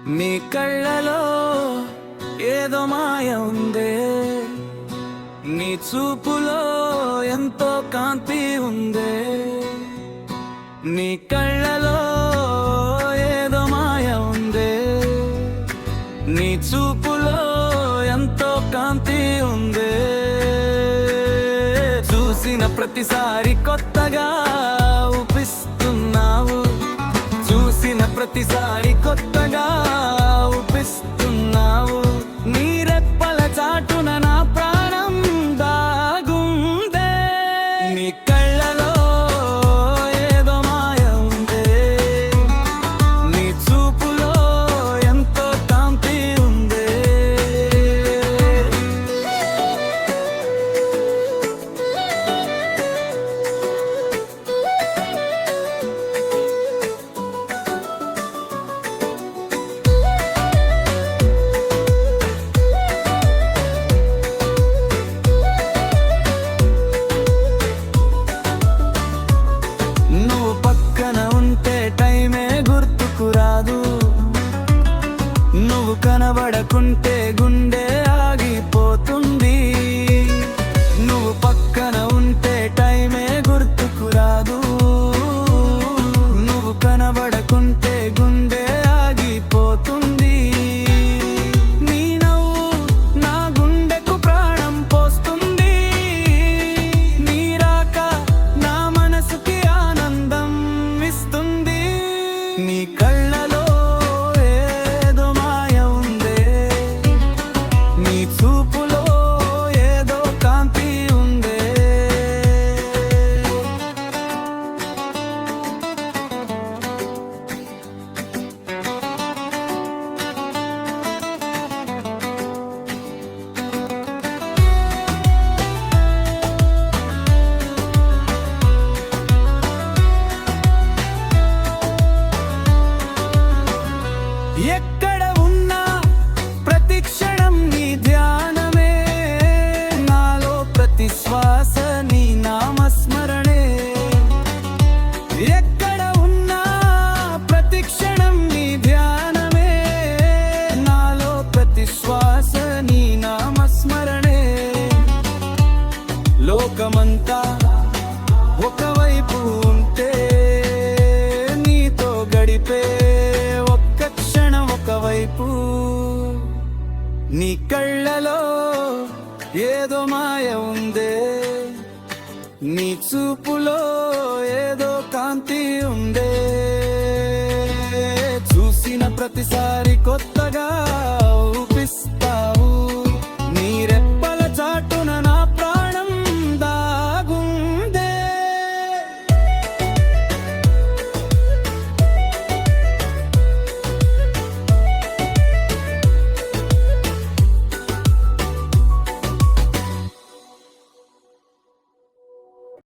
నీ కళ్ళలో ఏదో మాయ ఉందే, నీ చూపులో ఎంతో కాంతి ఉందే. నీ కళ్ళలో ఏదో మాయ ఉందే, నీ చూపులో ఎంతో కాంతి ఉందే. చూసిన ప్రతిసారి కొత్తగా ఊపిస్తున్నావు, చూసిన ప్రతిసారి కొత్తగా ఊపిస్తున్నావు. నీ రెప్పల చాటున నా ప్రాణం దాగుందే. నీ కళ్ళలో ఏదో మాయ ఉందే, నీ చూపులో ఎంతో కాంతి ఉందే. నువ్వు పక్కన ఉంటే టైమే గుర్తుకు రాదు, నువ్వు కనబడకుంటే గుండె ఆగిపోతుంది. నువ్వు పక్కన ఉంటే టైమే గుర్తుకు రాదు, నువ్వు కనబడకుంటే గుండె ఆగిపోతుంది. నీ నవ్వు నా గుండెకు ప్రాణం పోస్తుంది, నీ రాక నా మనసుకి ఆనందం ఇస్తుంది. నీ కళ్ళలో ఏదో మాయ ఉందే, నీ చూపులో ఏదో కాంతి ఉందే. ఎక్కడ ఉన్నా ప్రతి క్షణం నీ ధ్యానమే, నాలో ప్రతి శ్వాస నీ నామస్మరణే. ఎక్కడ ఉన్నా ప్రతి క్షణం నీ ధ్యానమే, నాలో ప్రతి శ్వాస నీ నామస్మరణే. లోకమంతా ఒకవైపు ఉంటే నీతో గడిపే ఒక్క క్షణం ఒకవైపు. నీ కళ్ళలో ఏదో మాయ ఉందే, నీ చూపులో ఏదో కాంతి ఉందే. చూసిన ప్రతిసారి కొత్తగా